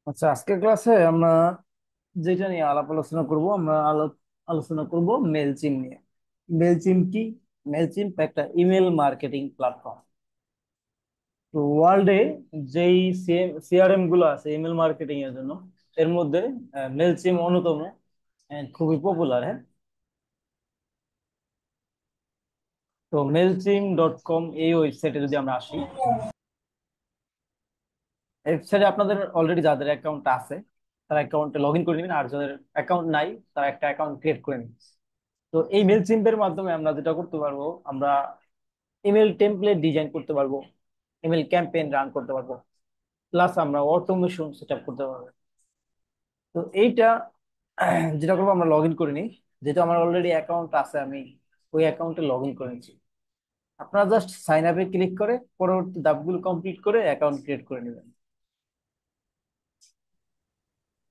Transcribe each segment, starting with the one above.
আচ্ছা, আজকের ক্লাসে আমরা যেটা নিয়ে আলাপ আলোচনা করব, আমরা আলোচনা করব মেলচিম নিয়ে। মেলচিম কি? মেলচিম একটা ইমেল মার্কেটিং প্ল্যাটফর্ম। তো ওয়ার্ল্ডে যেই সিআরএম গুলো আছে ইমেল মার্কেটিং এর জন্য, এর মধ্যে মেলচিম অন্যতম and খুবই পপুলার। হ্যাঁ, তো মেলচিম.com এই ওয়েবসাইটে যদি আমরা আসি, ওয়েবসাইটে আপনাদের অলরেডি যাদের অ্যাকাউন্ট আছে তারা অ্যাকাউন্টে লগ ইন করে নেবেন, আর যাদের অ্যাকাউন্ট নাই তারা একটা অ্যাকাউন্ট ক্রিয়েট করে নেবেন। তো এই মেলচিম্পের মাধ্যমে আমরা যেটা করতে পারবো, আমরা ইমেল টেমপ্লেট ডিজাইন করতে পারবো, ইমেল ক্যাম্পেইন রান করতে পারবো, প্লাস আমরা অটোমেশন সেট আপ করতে পারবো। তো এইটা যেটা করবো, আমরা লগ ইন করে নিই। যেহেতু আমার অলরেডি অ্যাকাউন্ট আছে, আমি ওই অ্যাকাউন্টে লগ ইন করে নিচ্ছি। আপনারা জাস্ট সাইন আপে ক্লিক করে পরবর্তী ধাপগুলো কমপ্লিট করে অ্যাকাউন্ট ক্রিয়েট করে নেবেন।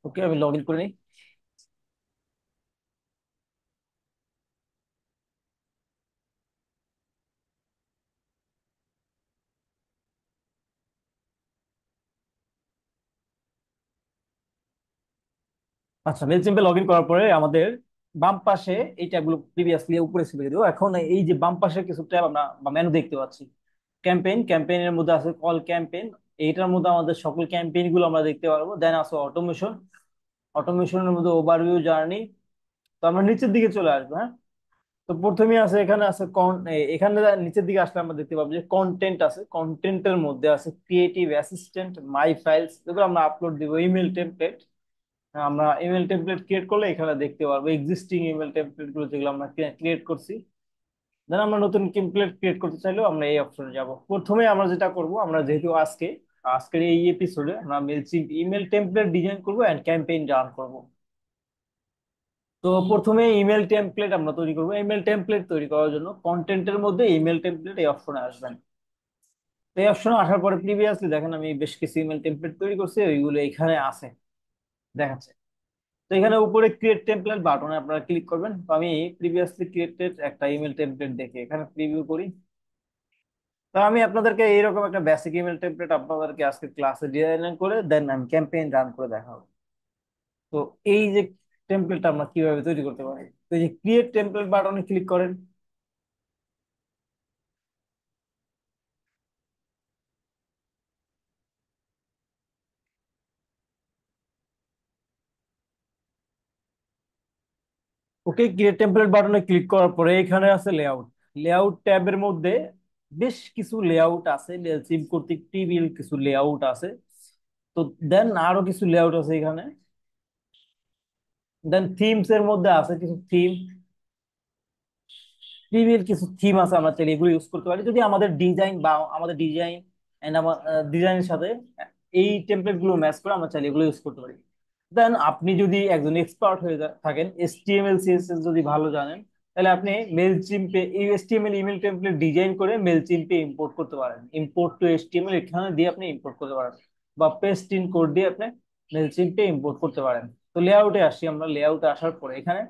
ওকে, আমি লগ ইন করে নিই। আচ্ছা, মেলচিম্পে লগ ইন করার পরে আমাদের বাম পাশে এই ট্যাবগুলো প্রিভিয়াসলি উপরে ছিল, যদিও এখন এই যে বাম পাশে কিছু ট্যাব আমরা বা মেনু দেখতে পাচ্ছি। ক্যাম্পেইনের মধ্যে আছে কল ক্যাম্পেইন। এইটার মধ্যে আমাদের সকল ক্যাম্পেইন গুলো আমরা দেখতে পারবো। দেন আছে অটোমেশন। অটোমেশনের মধ্যে ওভারভিউ, জার্নি। তো আমরা নিচের দিকে চলে আসবো। হ্যাঁ, তো প্রথমে আছে, এখানে আছে এখানে নিচের দিকে আসলে আমরা দেখতে পাবো যে কন্টেন্ট আছে। কন্টেন্টের মধ্যে আছে ক্রিয়েটিভ অ্যাসিস্ট্যান্ট, মাই ফাইলস, এগুলো আমরা আপলোড দিব। ইমেল টেমপ্লেট, আমরা ইমেল টেমপ্লেট ক্রিয়েট করলে এখানে দেখতে পারবো এক্সিস্টিং ইমেল টেমপ্লেট গুলো যেগুলো আমরা ক্রিয়েট করছি। দেন আমরা নতুন টেমপ্লেট ক্রিয়েট করতে চাইলেও আমরা এই অপশনে যাব। প্রথমে আমরা যেটা করব, আমরা যেহেতু আজকের এই এপিসোডে আমরা ইমেল টেমপ্লেট ডিজাইন করব এন্ড ক্যাম্পেইন রান করব। তো প্রথমে ইমেল টেমপ্লেট আমরা তৈরি করব। ইমেল টেমপ্লেট তৈরি করার জন্য কন্টেন্টের মধ্যে ইমেল টেমপ্লেট এই অপশনে আসবেন। তো এই অপশনে আসার পরে প্রিভিয়াসলি দেখেন আমি বেশ কিছু ইমেল টেমপ্লেট তৈরি করছি, ওইগুলো এখানে আছে, দেখাচ্ছে। তো এখানে উপরে ক্রিয়েট টেমপ্লেট বাটনে আপনারা ক্লিক করবেন। তো আমি প্রিভিয়াসলি ক্রিয়েটেড একটা ইমেল টেমপ্লেট দেখে এখানে প্রিভিউ করি। তো আমি আপনাদেরকে এইরকম একটা বেসিক ইমেল টেমপ্লেট আপনাদেরকে আজকে ক্লাসে ডিজাইন করে দেন আমি ক্যাম্পেইন রান করে দেখাবো। তো এই যে টেমপ্লেটটা আমরা কিভাবে তৈরি করতে পারি, তো এই যে ক্রিয়েট টেমপ্লেট বাটনে ক্লিক করেন। ওকে, ক্রিয়েট টেমপ্লেট বাটনে ক্লিক করার পরে এখানে আছে লেআউট। লেআউট ট্যাবের মধ্যে বেশ কিছু লেআউট আছে, সিম কর্তৃক টিবিল কিছু লেআউট আছে। তো দেন আরো কিছু লেআউট আছে এখানে। দেন থিমস এর মধ্যে আছে কিছু থিম। প্রিভিয়ার কিছু থিম আছে, আমরা চাইলে এগুলো ইউজ করতে পারি যদি আমাদের ডিজাইন বা আমাদের ডিজাইন এন্ড আমার ডিজাইনের সাথে এই টেমপ্লেট গুলো ম্যাচ করে আমরা চাইলে এগুলো ইউজ করতে পারি। দেন আপনি যদি একজন এক্সপার্ট হয়ে থাকেন, এইচটিএমএল সিএসএস যদি ভালো জানেন, তাহলে আপনি মেলচিম্পে এই এইচটিএমএল ইমেল টেমপ্লেট ডিজাইন করে মেলচিম্পে ইম্পোর্ট করতে পারেন। ইম্পোর্ট টু এইচটিএমএল এখানে দিয়ে আপনি ইম্পোর্ট করতে পারেন, বা পেস্ট ইন কোড দিয়ে আপনি মেলচিম্পে ইম্পোর্ট করতে পারেন। তো লেআউটে আসি। আমরা লেআউটে আসার পরে এখানে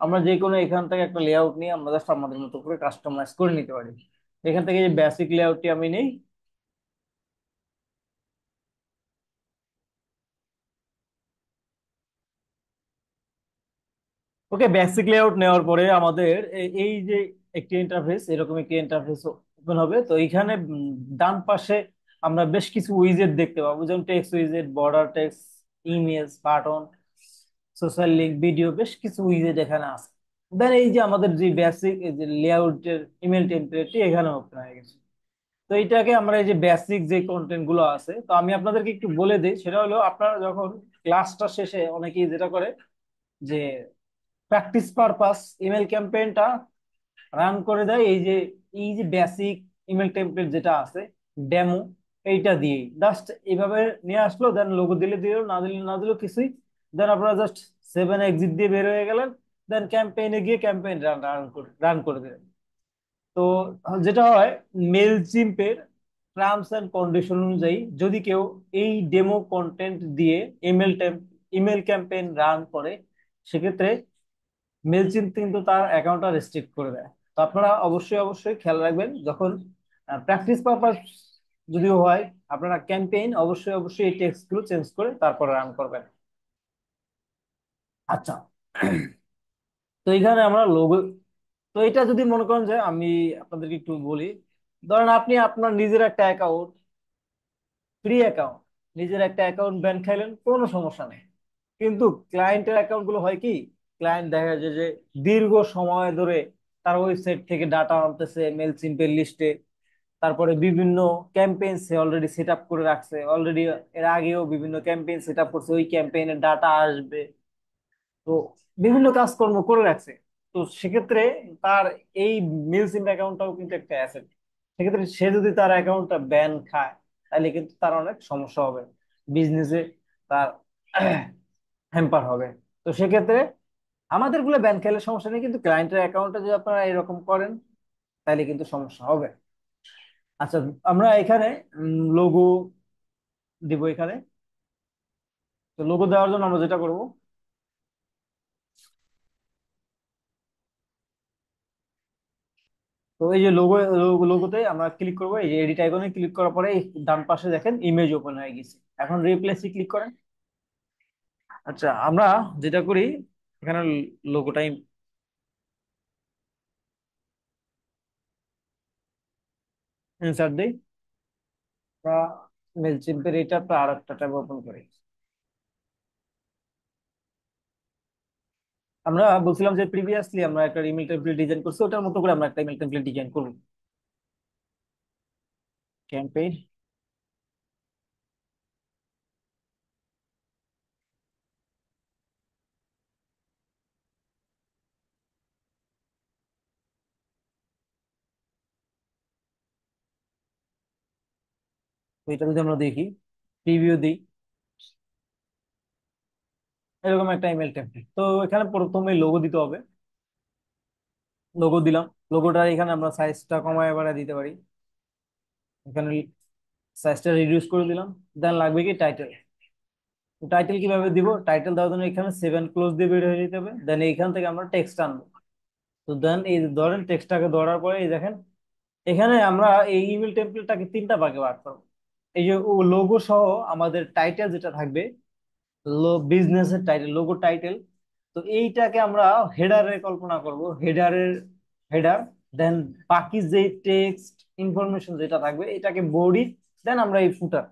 আমরা যে কোনো এখান থেকে একটা লেআউট নিয়ে আমরা জাস্ট আমাদের মতো করে কাস্টমাইজ করে নিতে পারি। এখান থেকে যে বেসিক লেআউটটি আমি নেই। ওকে, বেসিক লেআউট নেওয়ার পরে আমাদের এই যে একটি ইন্টারফেস, এরকম একটি ইন্টারফেস ওপেন হবে। তো এখানে ডান পাশে আমরা বেশ কিছু উইজেট দেখতে পাবো, যেমন text উইজেট, border text, image, button, social link, video, বেশ কিছু উইজেট এখানে আছে। দেন এই যে আমাদের যে বেসিক যে লেআউটের ইমেল টেমপ্লেটটি এখানে ওপেন হয়ে গেছে। তো এইটাকে আমরা এই যে বেসিক যে কন্টেন্ট গুলো আছে, তো আমি আপনাদেরকে একটু বলে দিই। সেটা হলো, আপনারা যখন ক্লাসটা শেষে অনেকেই যেটা করে যে প্র্যাকটিস পারপাস ইমেল ক্যাম্পেইনটা রান করে দেয় এই যে বেসিক ইমেল টেমপ্লেট যেটা আছে, ডেমো, এইটা দিয়েই জাস্ট এইভাবে নিয়ে আসলো। দেন লোগো দিলে দিল, না দিলে না দিল কিছুই। দেন আপনারা জাস্ট 7 এক্সিট দিয়ে বের হয়ে গেলেন। দেন ক্যাম্পেইনে গিয়ে ক্যাম্পেইন রান করে দিলেন। তো যেটা হয়, মেলচিম্পের টার্মস এন্ড কন্ডিশন অনুযায়ী যদি কেউ এই ডেমো কন্টেন্ট দিয়ে ইমেল ইমেল ক্যাম্পেইন রান করে, সেক্ষেত্রে মেলচিম্প কিন্তু তার অ্যাকাউন্টটা রেস্ট্রিক্ট করে দেয়। তো আপনারা অবশ্যই অবশ্যই খেয়াল রাখবেন, যখন প্র্যাকটিস পারপাস যদিও হয়, আপনারা ক্যাম্পেইন অবশ্যই অবশ্যই এই টেক্সট গুলো চেঞ্জ করে তারপরে রান করবেন। আচ্ছা, তো এখানে আমরা লোগো, তো এটা যদি মনে করেন যে আমি আপনাদেরকে একটু বলি, ধরেন আপনি আপনার নিজের একটা অ্যাকাউন্ট, ফ্রি অ্যাকাউন্ট, নিজের একটা অ্যাকাউন্ট ব্যান খাইলেন, কোনো সমস্যা নেই। কিন্তু ক্লায়েন্টের অ্যাকাউন্ট গুলো হয় কি, ক্লায়েন্ট দেখা যায় যে দীর্ঘ সময় ধরে তার ওয়েবসাইট থেকে ডাটা আনতেছে মেল সিম্পল লিস্টে, তারপরে বিভিন্ন ক্যাম্পেইন সে অলরেডি সেট আপ করে রাখছে, অলরেডি এর আগেও বিভিন্ন ক্যাম্পেইন সেট আপ করছে, ওই ক্যাম্পেইনের ডাটা আসবে, তো বিভিন্ন কাজকর্ম করে রাখছে। তো সেক্ষেত্রে তার এই মেল সিম অ্যাকাউন্টটাও কিন্তু একটা অ্যাসেট। সেক্ষেত্রে সে যদি তার অ্যাকাউন্টটা ব্যান খায়, তাহলে কিন্তু তার অনেক সমস্যা হবে, বিজনেসে তার হ্যাম্পার হবে। তো সেক্ষেত্রে আমাদের গুলো ব্যান খেলে সমস্যা নেই, কিন্তু ক্লায়েন্টের অ্যাকাউন্টে যদি আপনারা এরকম করেন, তাহলে কিন্তু সমস্যা হবে। আচ্ছা, আমরা এখানে লোগো দিব এখানে। তো লোগো দেওয়ার জন্য আমরা যেটা করব, তো এই যে লোগোতে আমরা ক্লিক করবো, এই যে এডিট আইকনে ক্লিক করার পরে এই ডান পাশে দেখেন ইমেজ ওপেন হয়ে গেছে। এখন রিপ্লেসে ক্লিক করেন। আচ্ছা, আমরা যেটা করি, এখানে লোগোটা ইনসার্ট দিই, বা মেলচিম্পের এটা আর একটা ট্যাব ওপেন করি। আমরা বলছিলাম যে প্রিভিয়াসলি আমরা একটা ইমেল টেমপ্লেট ডিজাইন করছি, ওটার মতো করে আমরা একটা ইমেল টেমপ্লেট ডিজাইন করবো। ক্যাম্পেইন, তো এটা যদি আমরা দেখি, প্রিভিউ দিই, এরকম একটা ইমেল টেমপ্লেট। তো এখানে প্রথমে লোগো দিতে হবে, লোগো দিলাম। লোগোটা এখানে আমরা সাইজটা কমায় বাড়ায় দিতে পারি, এখানে সাইজটা রিডিউস করে দিলাম। দেন লাগবে কি টাইটেল। টাইটেল কিভাবে দিব, টাইটেল দেওয়ার জন্য এখানে সেভেন ক্লোজ দিয়ে বের হয়ে যেতে হবে, দেন এইখান থেকে আমরা টেক্সট আনবো। তো দেন এই ধরেন টেক্সটটাকে ধরার পরে এই দেখেন, এখানে আমরা এই ইমেল টেমপ্লেটটাকে তিনটা ভাগে ভাগ করবো। এই যে ও লোগো সহ আমাদের টাইটেল যেটা থাকবে, বিজনেসের টাইটেল, লোগো টাইটেল, তো এইটাকে আমরা হেডারে কল্পনা করব, হেডার, দেন বাকি যে টেক্সট ইনফরমেশন যেটা থাকবে এটাকে বডি, দেন আমরা এই ফুটার।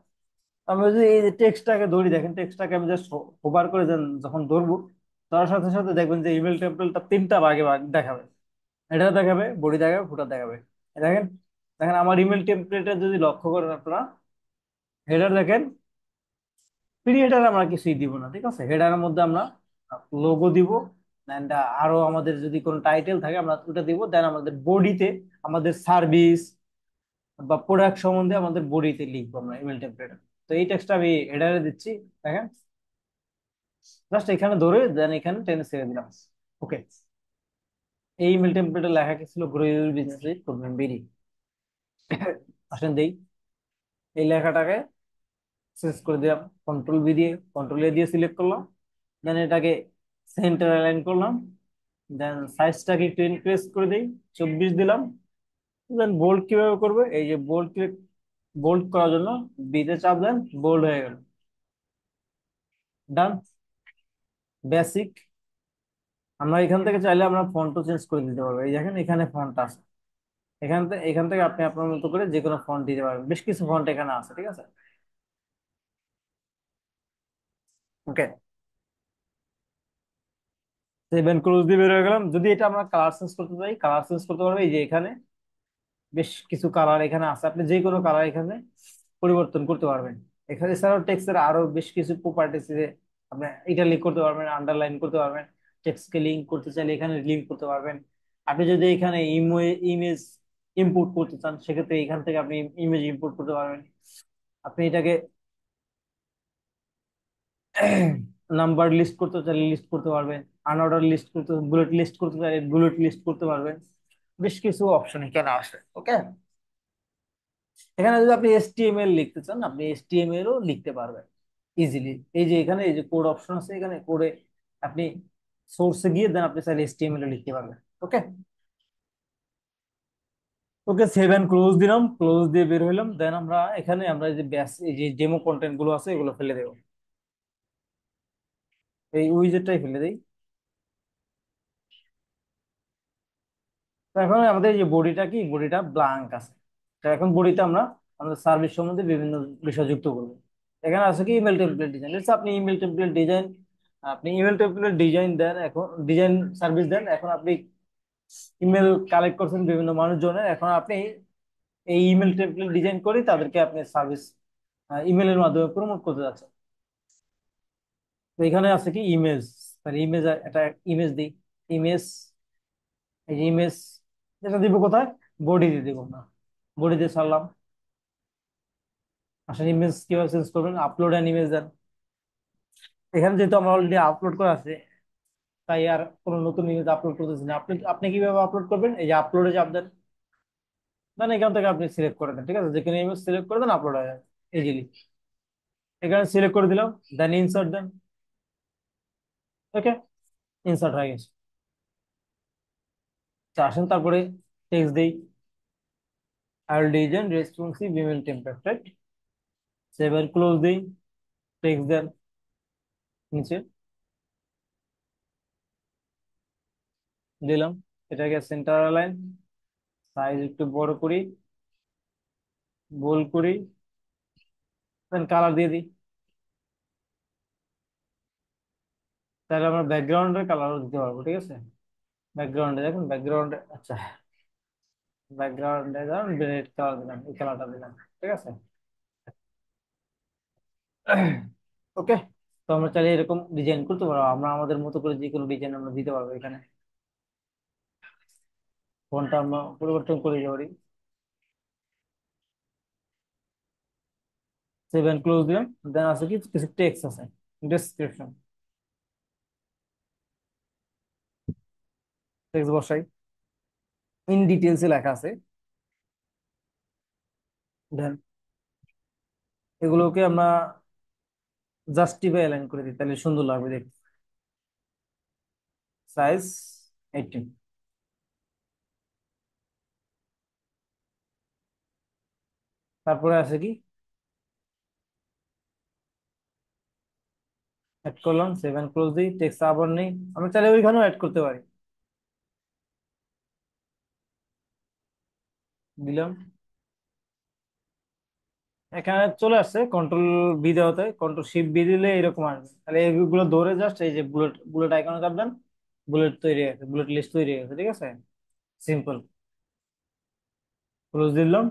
আমরা যদি এই যে টেক্সটটাকে ধরি, দেখেন টেক্সটটাকে আমি জাস্ট হোভার করে দেন, যখন ধরবো তার সাথে সাথে দেখবেন যে ইমেল টেমপ্লেটটা তিনটা ভাগে ভাগ দেখাবে, হেডার দেখাবে, বডি দেখাবে, ফুটার দেখাবে। দেখেন, দেখেন আমার ইমেল টেমপ্লেটে যদি লক্ষ্য করেন আপনারা, হেডার দেখেন, ফ্রি হেডার আমরা কিছুই দিব না, ঠিক আছে। হেডারের মধ্যে আমরা লোগো দিব, এন্ড আরো আমাদের যদি কোনো টাইটেল থাকে আমরা ওটা দিব, দেন আমাদের বডিতে আমাদের সার্ভিস বা প্রোডাক্ট সম্বন্ধে আমাদের বডিতে লিখবো আমরা ইমেল টেমপ্লেটে। তো এই টেক্সটটা আমি হেডারে দিচ্ছি, দেখেন, জাস্ট এখানে ধরে দেন এখানে টেনে ছেড়ে দিলাম। ওকে, এই ইমেল টেমপ্লেটে লেখা কি ছিল, grow your business with problem berry. আসেন দেই, এই লেখাটাকে চেঞ্জ করে দিলাম, কন্ট্রোল বি দিয়ে, কন্ট্রোল এ দিয়ে সিলেক্ট করলাম, দেন এটাকে সেন্টার অ্যালাইন করলাম, দেন সাইজটাকে একটু ইনক্রিজ করে দিই, 24 দিলাম। দেন বোল্ড কিভাবে করবে, এই যে বোল্ড, বোল্ড করার জন্য বিতে চাপ দেন, বোল্ড হয়ে গেল। ডান, বেসিক। আমরা এখান থেকে চাইলে আমরা ফন্টও চেঞ্জ করে দিতে পারবো, এই দেখেন এখানে ফন্ট আছে, এখান থেকে আপনি আপনার মতো করে যে কোনো ফন্ট দিতে পারবেন, বেশ কিছু ফন্ট এখানে আছে, ঠিক আছে। ওকে, সেভেন ক্লোজ দিয়ে বের হয়ে গেলাম। যদি এটা আমরা কালার চেঞ্জ করতে চাই, কালার চেঞ্জ করতে পারবো, এই যে এখানে বেশ কিছু কালার এখানে আছে, আপনি যে কোনো কালার এখানে পরিবর্তন করতে পারবেন। এখানে এছাড়াও টেক্সটের আরো বেশ কিছু প্রপার্টিস, আপনি ইটালিক করতে পারবেন, আন্ডারলাইন করতে পারবেন, টেক্সটকে লিঙ্ক করতে চাইলে এখানে লিঙ্ক করতে পারবেন। আপনি যদি এখানে ইমেজ ইম্পোর্ট করতে চান, সেক্ষেত্রে এখান থেকে আপনি ইমেজ ইম্পোর্ট করতে পারবেন। আপনি এটাকে নাম্বার লিস্ট করতে চাইলে লিস্ট করতে পারবেন, আনঅর্ডার লিস্ট করতে, বুলেট লিস্ট করতে চাইলে বুলেট লিস্ট করতে পারবেন। বেশ কিছু অপশন এখানে আসে। ওকে, এখানে যদি আপনি এসটিএমএল লিখতে চান, আপনি এসটিএমএল ও লিখতে পারবেন ইজিলি। এই যে এখানে এই যে কোড অপশন আছে, এখানে কোডে আপনি সোর্সে গিয়ে দেন আপনি চাইলে এসটিএমএল ও লিখতে পারবেন। ওকে, ওকে, সেভ এন্ড ক্লোজ দিলাম, ক্লোজ দিয়ে বের হইলাম। দেন আমরা এখানে আমরা এই যে ব্যাস এই যে ডেমো কন্টেন্ট গুলো আছে এগুলো ফেলে দেবো, এই উইজেটটাই ফেলে দেই। তো এখন আমাদের এই যে বডিটা কি, বডিটা ব্ল্যাঙ্ক আছে। তো এখন বডিতে আমরা আমাদের সার্ভিস সম্বন্ধে বিভিন্ন বিষয় যুক্ত করবো। এখানে আছে কি ইমেল টেমপ্লেট ডিজাইন, আপনি ইমেল টেমপ্লেট ডিজাইন, আপনি ইমেল টেমপ্লেট ডিজাইন দেন, এখন ডিজাইন সার্ভিস দেন। এখন আপনি ইমেল কালেক্ট করছেন বিভিন্ন মানুষজনের, এখন আপনি এই ইমেল টেমপ্লেট ডিজাইন করে তাদেরকে আপনি সার্ভিস ইমেলের মাধ্যমে প্রমোট করতে যাচ্ছেন। তো এখানে আছে কি ইমেজ, তাহলে ইমেজ, একটা ইমেজ দিই, ইমেজ, এই যে ইমেজ যেটা দিব কোথায়, বডি দিয়ে দিব না, বডি দিয়ে ছাড়লাম। আসলে ইমেজ কিভাবে চেঞ্জ করবেন, আপলোড অ্যান ইমেজ দেন। এখানে যেহেতু আমরা অলরেডি আপলোড করা আছে, তাই আর কোনো নতুন ইমেজ আপলোড করতেছি না। আপনি আপনি কিভাবে আপলোড করবেন, এই যে আপলোডে চাপ দেন, দেন এখান থেকে আপনি সিলেক্ট করে দেন, ঠিক আছে, যেখানে ইমেজ সিলেক্ট করে দেন আপলোড হয়ে যাবে ইজিলি। এখানে সিলেক্ট করে দিলাম, দেন ইনসার্ট দেন। ওকে, ইনসার্ট হয়ে গেছে। তো আসেন তারপরে টেক্সট দেই, আর design responsive email template, save and close দেই, টেক্সট দেন নিচে দিলাম, এটাকে সেন্টার অ্যালাইন, সাইজ একটু বড় করি, বোল্ড করি, দেন কালার দিয়ে দিই। তাহলে আমরা ব্যাকগ্রাউন্ডের কালারও দিতে পারবো, ঠিক আছে। ব্যাকগ্রাউন্ডে দেখুন, ব্যাকগ্রাউন্ডে আচ্ছা, ব্যাকগ্রাউন্ডে ধরুন রেড কালার দিলাম, এই কালারটা দিলাম, ঠিক আছে। ওকে, তো আমরা চাইলে এরকম ডিজাইন করতে পারবো, আমরা আমাদের মতো করে যে কোনো ডিজাইন আমরা দিতে পারবো এখানে। ফোনটা আমরা পরিবর্তন করে দিতে পারি, সেভ এন্ড ক্লোজ দিলাম। দেন আছে কি কিছু টেক্সট আছে, ডেসক্রিপশন, টেক্সট বসাই, ইন ডিটেলসে লেখা আছে। দেন এগুলোকে আমরা জাস্টিফাই অ্যালাইন করে দিই, তাহলে সুন্দর লাগবে দেখতে। সাইজ 18। তারপরে আছে কি অ্যাড করলাম, সেভ এন্ড ক্লোজ দিই, টেক্সট আবার নেই, আমরা চাইলে ওইখানেও অ্যাড করতে পারি, দিলাম। এখানে চলে আসছে, কন্ট্রোল বি দেওয়াতে, কন্ট্রোল শিফট বি দিলে এরকম আসবে। তাহলে এগুলো ধরে জাস্ট এই যে বুলেট বুলেট আইকনে চাপবেন, বুলেট তৈরি হয়ে গেছে, বুলেট লিস্ট তৈরি হয়ে গেছে, ঠিক আছে, সিম্পল। ক্লোজ দিলাম।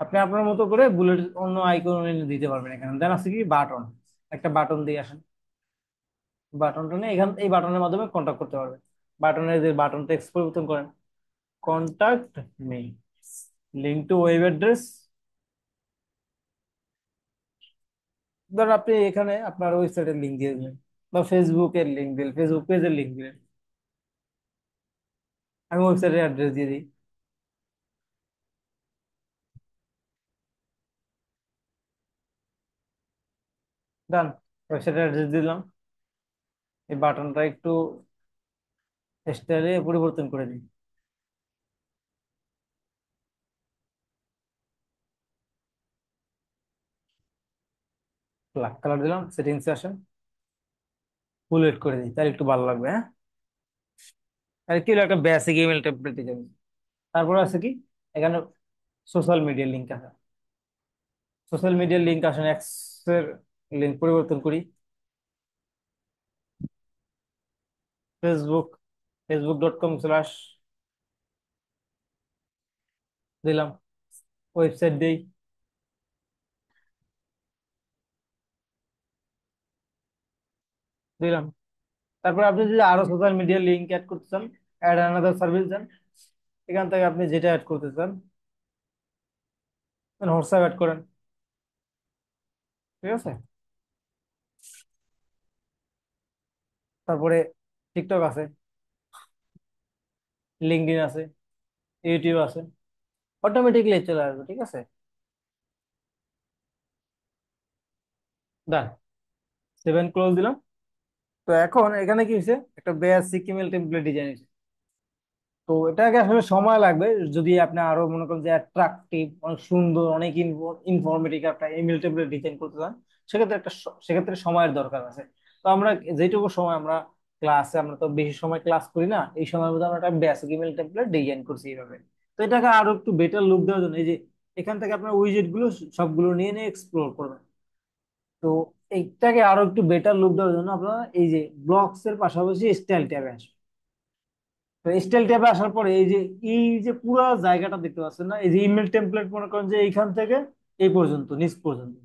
আপনি আপনার মতো করে বুলেট অন্য আইকন দিতে পারবেন এখানে। দেন আছে কি বাটন, একটা বাটন দিয়ে আসেন, বাটনটা নিয়ে এখান এই বাটনের মাধ্যমে কন্ট্যাক্ট করতে পারবেন। বাটনের যে বাটন টেক্সট পরিবর্তন করেন, contact me, link to web address. ধর আপনি এখানে আপনার ওয়েবসাইটের লিঙ্ক দিয়ে দিলেন, বা ফেসবুকের লিঙ্ক দিলেন, ফেসবুক পেজের লিঙ্ক দিলেন, আমি ওয়েবসাইটের অ্যাড্রেস দিয়ে দিই। ডান, ওয়েবসাইটের অ্যাড্রেস দিলাম। এই বাটনটা একটু স্টাইলে পরিবর্তন করে দিই, ব্ল্যাক কালার দিলাম, সেটিংসে আসেন, বুলেট করে দিই, তাহলে একটু ভালো লাগবে, হ্যাঁ। আর কি হলো, একটা বেসিক ইমেল টেমপ্লেট দিয়ে যাবে। তারপর আছে কি এখানে সোশ্যাল মিডিয়ার লিঙ্ক আছে, সোশ্যাল মিডিয়ার লিঙ্ক আসেন, এক্স এর লিঙ্ক পরিবর্তন করি, ফেসবুক, facebook.com/ দিলাম, ওয়েবসাইট দেই, দিলাম। তারপর আপনি যদি আরো সোশ্যাল মিডিয়ার লিঙ্ক অ্যাড করতে চান, অ্যাড আনাদার সার্ভিস দেন, এখান থেকে আপনি যেটা অ্যাড করতে চান, হোয়াটসঅ্যাপ অ্যাড করেন, ঠিক আছে। তারপরে টিকটক আছে, লিঙ্কডইন আছে, ইউটিউব আছে, অটোমেটিকলি চলে আসবে, ঠিক আছে। ডান, সেভেন ক্লোজ দিলাম। তো এখন এখানে কি হয়েছে, একটা বেসিক ইমেল টেমপ্লেট ডিজাইন হয়েছে। তো এটাকে আসলে সময় লাগবে। যদি আপনি আরো মনে করেন যে অ্যাট্রাকটিভ, অনেক সুন্দর, অনেক ইনফরমেটিভ একটা ইমেল টেমপ্লেট ডিজাইন করতে চান, সেক্ষেত্রে সেক্ষেত্রে সময়ের দরকার আছে। তো আমরা যেটুকু সময় আমরা ক্লাসে, আমরা তো বেশি সময় ক্লাস করি না, এই সময়ের মধ্যে আমরা একটা বেসিক ইমেল টেমপ্লেট ডিজাইন করছি এইভাবে। তো এটাকে আরো একটু বেটার লুক দেওয়ার জন্য এই যে এখান থেকে আপনার উইজেট গুলো সবগুলো নিয়ে নিয়ে এক্সপ্লোর করবেন। তো এইটাকে আরো একটু বেটার লুক দেওয়ার জন্য আপনারা এই যে ব্লকস এর পাশাপাশি স্টাইল ট্যাবে আসবেন। তো স্টাইল ট্যাবে আসার পরে এই যে পুরো জায়গাটা দেখতে পাচ্ছেন না, এই যে ইমেল টেমপ্লেট, মনে করেন যে এইখান থেকে এই পর্যন্ত, নিচ পর্যন্ত,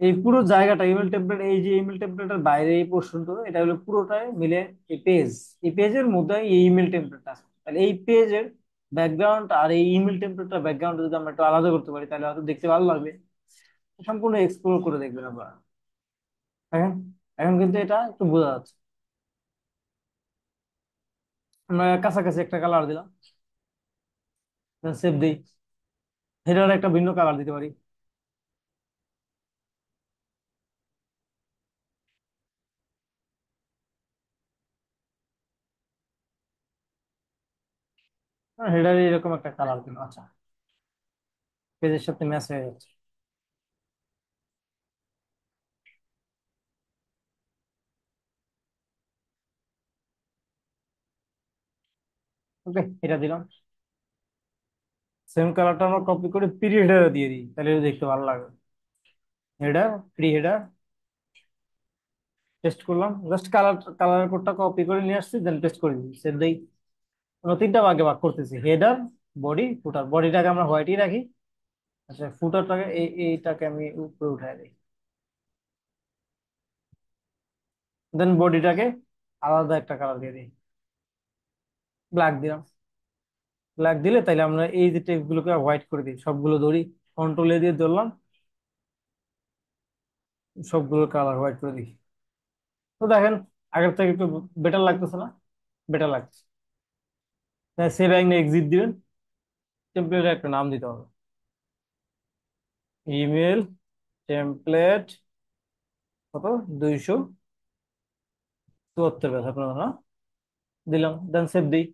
এই পুরো জায়গাটা ইমেল টেমপ্লেট, এই যে ইমেল টেমপ্লেটের বাইরে এই পর্যন্ত, এটা হলো পুরোটাই মিলে এই পেজ। এই পেজের মধ্যে এই ইমেল টেমপ্লেট আছে। তাহলে এই পেজের ব্যাকগ্রাউন্ড আর এই ইমেল টেমপ্লেটটা ব্যাকগ্রাউন্ড যদি আমরা একটু আলাদা করতে পারি, তাহলে হয়তো দেখতে ভালো লাগবে। সম্পূর্ণ এক্সপ্লোর করে দেখবেন আপনারা। এখন এখন কিন্তু এটা একটু বোঝা যাচ্ছে। আমরা কাছাকাছি একটা কালার দিলাম, সেভ দিই। হেডার একটা ভিন্ন কালার দিতে পারি। হেডারে এরকম একটা কালার দিলাম, আচ্ছা, পেজের সাথে ম্যাচ হয়ে যাচ্ছে। ওকে, এটা দিলাম। সেম কালারটা আমরা কপি করে প্রি হেডারে দিয়ে দিই, তাহলে এটা দেখতে ভালো লাগবে। হেডার, প্রি হেডার, পেস্ট করলাম, জাস্ট কালার কোডটা কপি করে নিয়ে আসছি, দেন পেস্ট করে দিই, সেভ দেই। আমরা তিনটা ভাগে ভাগ করতেছি, হেডার, বডি, ফুটার। বডিটাকে আমরা হোয়াইটই রাখি। আচ্ছা, ফুটারটাকে এইটাকে আমি উপরে উঠাই দিই। দেন বডিটাকে আলাদা একটা কালার দিয়ে দিই, ব্ল্যাক দিলাম। ব্ল্যাক দিলে তাইলে আমরা এই যে টেক্সট গুলোকে হোয়াইট করে দিই, সবগুলো ধরি, কন্ট্রোল এ দিয়ে ধরলাম, সবগুলো কালার হোয়াইট করে দিই। তো দেখেন, আগের থেকে একটু বেটার লাগতেছে না? বেটার লাগছে। সেভ অ্যান্ড এক্সিট দিবেন। টেমপ্লেটের একটা নাম দিতে হবে, ইমেল টেমপ্লেট কত, 274 পেজ আপনার না, দিলাম, দেন সেভ দিই।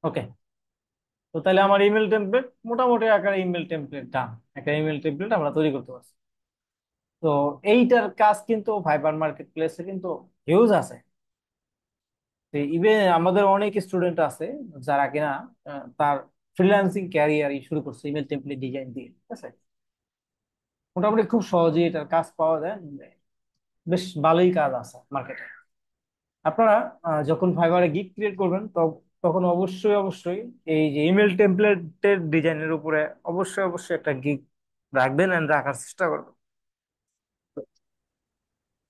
ওকে। তো তাহলে আমার ইমেল টেমপ্লেট, মোটামুটি আকারে ইমেল টেমপ্লেট ডান। একটা ইমেল টেমপ্লেট আমরা তৈরি করতে পারছি। তো এইটার কাজ কিন্তু ফাইবার মার্কেট প্লেসে কিন্তু হিউজ আছে। ইভেন আমাদের অনেক স্টুডেন্ট আছে যারা কিনা তার ফ্রিল্যান্সিং ক্যারিয়ার শুরু করছে ইমেল টেমপ্লেট ডিজাইন দিয়ে, ঠিক আছে? মোটামুটি খুব সহজেই এটার কাজ পাওয়া যায়, বেশ ভালোই কাজ আছে মার্কেটে। আপনারা যখন ফাইবারে গিগ ক্রিয়েট করবেন, তখন অবশ্যই অবশ্যই এই যে ইমেল টেমপ্লেটের ডিজাইনের উপরে অবশ্যই অবশ্যই একটা গিগ রাখবেন এন্ড রাখার চেষ্টা করবেন।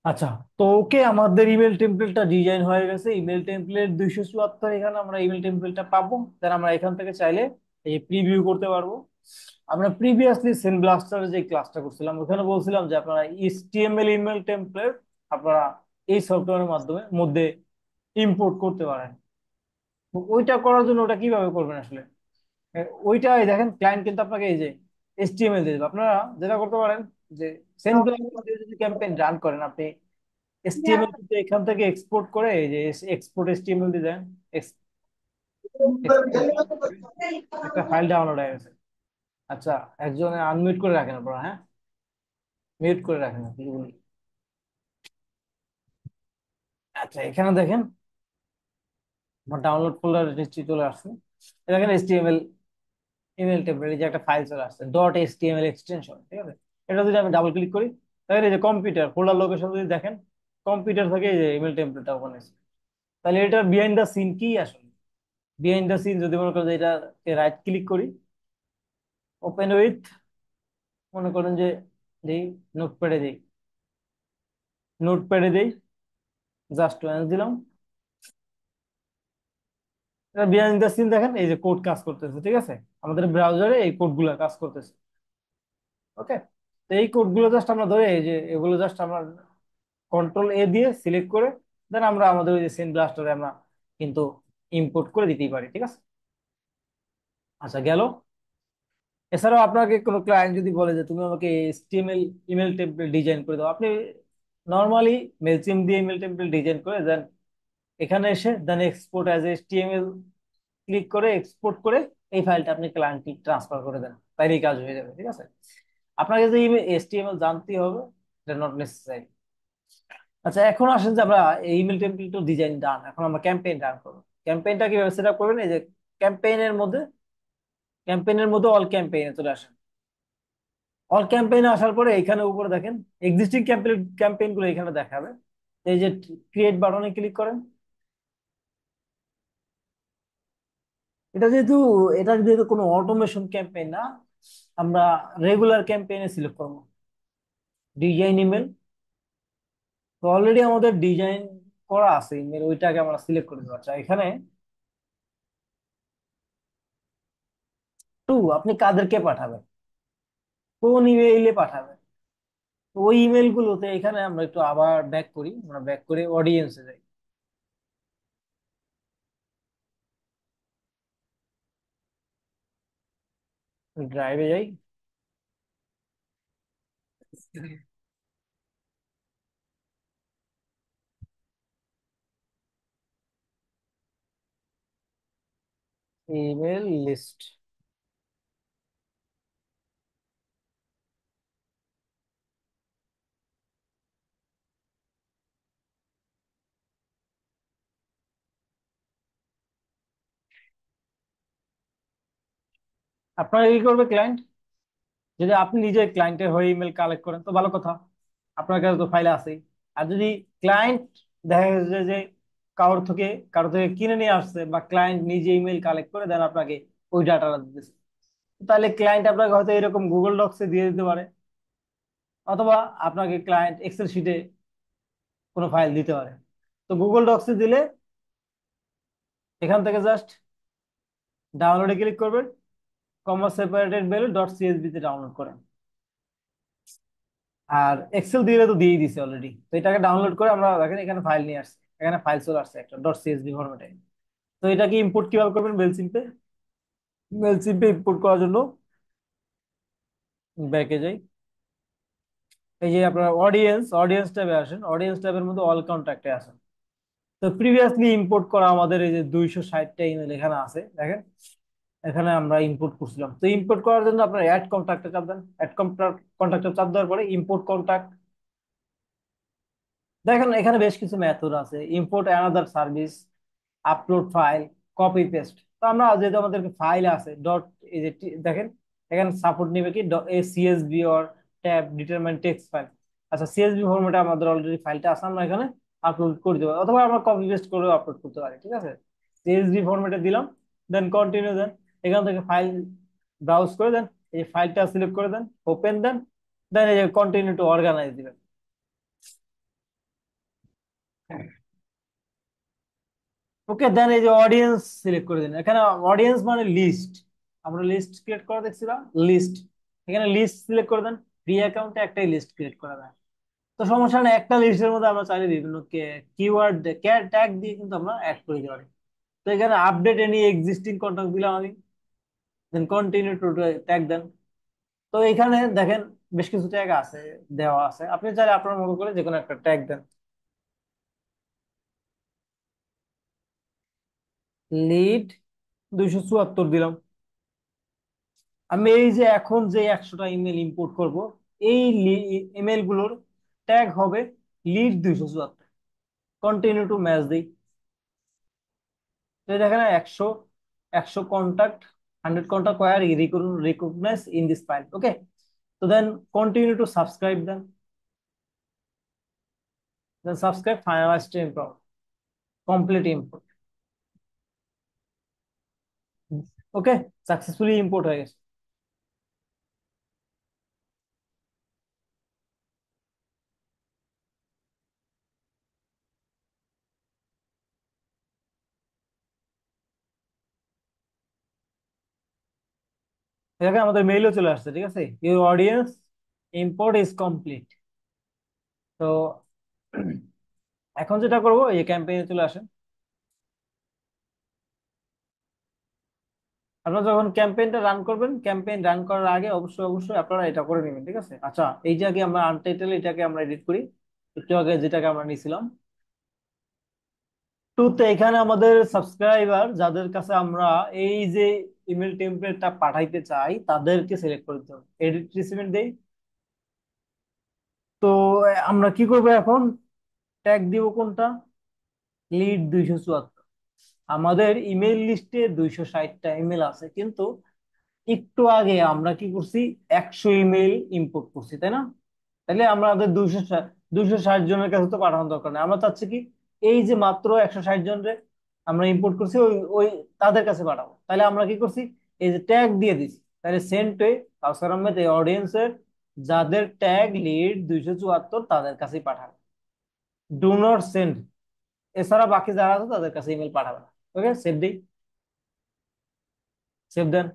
আচ্ছা, তো ওকে, আমাদের ইমেল টেমপ্লেটটা ডিজাইন হয়ে গেছে। ইমেল টেমপ্লেট 274, এখানে আমরা ইমেল টেমপ্লেটটা পাবো। দেন আমরা এখান থেকে চাইলে এই প্রিভিউ করতে পারবো। আমরা প্রিভিয়াসলি সেন ব্লাস্টার যে ক্লাসটা করছিলাম, ওখানে বলছিলাম যে আপনারা এইচটিএমএল ইমেল টেমপ্লেট আপনারা এই সফটওয়্যারের মাধ্যমে মধ্যে ইম্পোর্ট করতে পারেন। তো ওইটা করার জন্য ওটা কিভাবে করবেন আসলে? ওইটা এই দেখেন, ক্লায়েন্ট কিন্তু আপনাকে এই যে এইচটিএমএল দিয়ে দেবে। আপনারা যেটা করতে পারেন যে সেন ব্লাস্টার দিয়ে যদি ক্যাম্পেইন রান করেন, আপনি এসটিএমএল কিন্তু এখান থেকে এক্সপোর্ট করে, এই যে এক্সপোর্ট এসটিএমএল দিয়ে দেন, একটা ফাইল ডাউনলোড হয়ে গেছে। আচ্ছা, একজন আনমিউট করে রাখেন আপনারা, হ্যাঁ, মিউট করে রাখেন আপনি বলি। আচ্ছা, এখানে দেখেন আমার ডাউনলোড ফোল্ডার নিশ্চয়ই চলে আসছে। এই দেখেন এসটিএমএল ইমেল টেমপ্লেট, যে একটা ফাইল চলে আসছে, ডট এসটিএমএল এক্সটেনশন, ঠিক আছে? এটা যদি আমি ডাবল ক্লিক করি, তাহলে এই যে কম্পিউটার ফোল্ডার লোকেশন যদি দেখেন, কম্পিউটার থেকে এই যে ইমেল টেমপ্লেটটা ওপেন হয়েছে। তাহলে এটার বিহাইন্ড দ্য সিন কি আসলে? বিহাইন্ড দ্য সিন যদি মনে করেন যে এটাকে রাইট ক্লিক করি, ওপেন উইথ, মনে করেন যে দিই, নোটপ্যাডে দিই, নোটপ্যাডে দিই, জাস্ট ওয়ান্স দিলাম। এটা বিহাইন্ড দ্য সিন, দেখেন এই যে কোড কাজ করতেছে, ঠিক আছে? আমাদের ব্রাউজারে এই কোড গুলা কাজ করতেছে। ওকে। তো এই কোড গুলো জাস্ট আমরা ধরে, এই যে এগুলো জাস্ট আমরা কন্ট্রোল এ দিয়ে সিলেক্ট করে, দেন আমরা আমাদের ওই যে সিন ব্লাস্টারে আমরা কিন্তু ইম্পোর্ট করে দিতেই পারি, ঠিক আছে? আচ্ছা, গেল। এছাড়াও আপনাকে কোনো ক্লায়েন্ট যদি বলে যে তুমি আমাকে এইচটিএমএল ইমেল টেমপ্লেট ডিজাইন করে দাও, আপনি নর্মালি মেলচিম দিয়ে ইমেল টেমপ্লেট ডিজাইন করে দেন, এখানে এসে দেন এক্সপোর্ট অ্যাজ এইচটিএমএল ক্লিক করে এক্সপোর্ট করে এই ফাইলটা আপনি ক্লায়েন্টকে ট্রান্সফার করে দেন, তাইলেই কাজ হয়ে যাবে। ঠিক আছে, আপনাকে যে এইচটিএমএল জানতেই হবে, এটা নট নেসেসারি। আচ্ছা, এখন আসেন যে আমরা ইমেল টেমপ্লেট ডিজাইন ডান, এখন আমরা ক্যাম্পেইন রান করবো। ক্যাম্পেইনটা কিভাবে সেট আপ করবেন? এই যে ক্যাম্পেইনের মধ্যে ক্যাম্পেইনের মধ্যে অল ক্যাম্পেইনে চলে আসেন। অল ক্যাম্পেইনে আসার পরে এখানে উপরে দেখেন এক্সিস্টিং ক্যাম্পেইন গুলো এখানে দেখাবে। এই যে ক্রিয়েট বাটনে ক্লিক করেন। এটা যেহেতু এটা যেহেতু কোনো অটোমেশন ক্যাম্পেইন না, আমরা রেগুলার ক্যাম্পেইনে সিলেক্ট করবো। ডিজাইন ইমেল, তো অলরেডি আমাদের ডিজাইন করা আছে ইমেল, ওইটাকে আমরা সিলেক্ট করে দেবো। আচ্ছা, এখানে টু আপনি কাদেরকে পাঠাবেন, কোন ইমেইলে পাঠাবেন, তো ওই ইমেল গুলোতে এখানে আমরা একটু আবার ব্যাক করি, আমরা ব্যাক করে অডিয়েন্সে যাই, ড্রাইভে যাই। ইমেল লিস্ট, আপনারা কি করবে ক্লায়েন্ট, যদি আপনি নিজে ক্লায়েন্টের হয়ে ইমেল কালেক্ট করেন তো ভালো কথা, আপনার কাছে তো ফাইল আছেই। আর যদি ক্লায়েন্ট দেখা যাচ্ছে যে কারোর থেকে কিনে নিয়ে আসছে, বা ক্লায়েন্ট নিজে ইমেল কালেক্ট করে দেন আপনাকে ওই ডাটাটা দিতেছে, তাহলে ক্লায়েন্ট আপনাকে হয়তো এরকম গুগল ডক্সে দিয়ে দিতে পারে, অথবা আপনাকে ক্লায়েন্ট এক্সেল শিটে কোনো ফাইল দিতে পারে। তো গুগল ডক্সে দিলে এখান থেকে জাস্ট ডাউনলোডে ক্লিক করবেন, কমা সেপারেটেড ভ্যালু ডট সিএসভি তে ডাউনলোড করেন। আর এক্সেল দিলে তো দিয়েই দিছে অলরেডি, তো এটাকে ডাউনলোড করে আমরা দেখেন এখানে ফাইল নিয়ে আসছে, এখানে ফাইল চলে আসছে একটা ডট সিএসভি ফরম্যাটে। তো এটাকে ইম্পোর্ট কিভাবে করবেন? মেলসিম্পে, মেলসিম্পে ইম্পোর্ট করার জন্য ব্যাকে যাই। এই যে আপনার অডিয়েন্স ট্যাবে আসেন, অডিয়েন্স ট্যাবের মধ্যে অল কন্ট্যাক্টে আসেন। তো প্রিভিয়াসলি ইম্পোর্ট করা আমাদের এই যে 260টা ইমেল এখানে আছে দেখেন, এখানে আমরা ইম্পোর্ট করছিলাম। তো ইম্পোর্ট করার জন্য আপনার অ্যাড কন্ট্যাক্টে চাপ দেন, অ্যাড কন্ট্যাক্টে চাপ দেওয়ার পরে ইম্পোর্ট কন্ট্যাক্ট, দেখেন এখানে বেশ কিছু মেথড আছে, import another service, upload file, copy paste. তো আমরা যেহেতু আমাদের ফাইল আছে ডট, এই যে দেখেন এখানে সাপোর্ট নিবে কি CSV or tab determine text file. আচ্ছা, সিএসভি ফরম্যাটে আমাদের অলরেডি ফাইলটা আছে, আমরা এখানে আপলোড করে দেবো, অথবা আমরা কপি পেস্ট করেও আপলোড করতে পারি। ঠিক আছে, সিএসভি ফরম্যাটে দিলাম, দেন কন্টিনিউ দেন, এখান থেকে ফাইল ব্রাউজ করে দেন, এই ফাইলটা সিলেক্ট করে দেন, ওপেন দেন, দেন এই যে কন্টিনিউ টু অর্গানাইজ দিবেন। ওকে, দেন এই যে অডিয়েন্স সিলেক্ট করে দিন, এখানে অডিয়েন্স মানে লিস্ট, আমরা লিস্ট ক্রিয়েট করা দেখছিলাম, লিস্ট, এখানে লিস্ট সিলেক্ট করে দেন। ফ্রি অ্যাকাউন্টে একটাই লিস্ট ক্রিয়েট করা যায়, তো সমস্যা নেই, একটা লিস্টের মধ্যে আমরা চাইলে বিভিন্ন কিওয়ার্ড ট্যাগ দিয়ে কিন্তু আমরা অ্যাড করে দিতে পারি। তো এখানে আপডেট এনি এক্সিস্টিং কন্টাক্ট দিলাম আমি, দেন কন্টিনিউ টু ট্যাগ দেন। তো এখানে দেখেন বেশ কিছু ট্যাগ আছে, দেওয়া আছে, আপনি চাইলে আপনার মতো করে যে কোনো একটা ট্যাগ দেন। লিড 274 দিলাম। আমি এই যে এখন যে 100টা ইমেল ইম্পোর্ট করব, এই ইমেল গুলোর ট্যাগ হবে লিড 274, কন্টিনিউ টু ম্যাচ দিই। তো দেখেন 100 contact, 100 contact were recognise in this file. Okay, তো দেন কন্টিনিউ টু সাবস্ক্রাইব দেন, then subscribe finalize to import, complete import. Okay, successfully import হয়ে গেছে। দেখেন আমাদের মেইলও চলে আসছে। ঠিক আছে, your audience import is complete. তো এখন যেটা করবো, এই ক্যাম্পেইনে চলে আসেন। আপনারা যখন ক্যাম্পেইনটা রান করবেন, ক্যাম্পেইন রান করার আগে অবশ্যই অবশ্যই আপনারা এটা করে নেবেন। ঠিক আছে, আচ্ছা এই যে আগে আমরা আনটাইটেল এটাকে আমরা এডিট করি, একটু আগে যেটাকে আমরা নিয়েছিলাম, টুতে এখানে আমাদের সাবস্ক্রাইবার যাদের কাছে আমরা এই যে ইমেল টেমপ্লেটটা পাঠাইতে চাই তাদেরকে সিলেক্ট করতে হবে। এডিট রিসিভেন্ট দেই। তো আমরা কি করবো এখন? ট্যাগ দিব কোনটা? লিড 274। আমাদের ইমেল লিস্টে 260টা ইমেল আছে, কিন্তু একটু আগে আমরা কি করছি, 100 ইমেল ইম্পোর্ট করছি, তাই না? তাহলে আমাদের 260 জনের কাছে তো পাঠানোর দরকার নেই। আমরা চাচ্ছি কি, এই যে মাত্র 160 জনের আমরা ইম্পোর্ট করছি, ওই ওই তাদের কাছে পাঠাবো। তাহলে আমরা কি করছি, এই যে ট্যাগ দিয়ে দিছি, তাহলে সেন্ড টু কাউসার আহমেদ এই অডিয়েন্সের যাদের ট্যাগ লিড 274 তাদের কাছেই পাঠাবে। ডু নট সেন্ড, এছাড়া বাকি যারা আছে তাদের কাছে ইমেল পাঠাবে না। ওকে, সেভ দিই। সেভ দেন।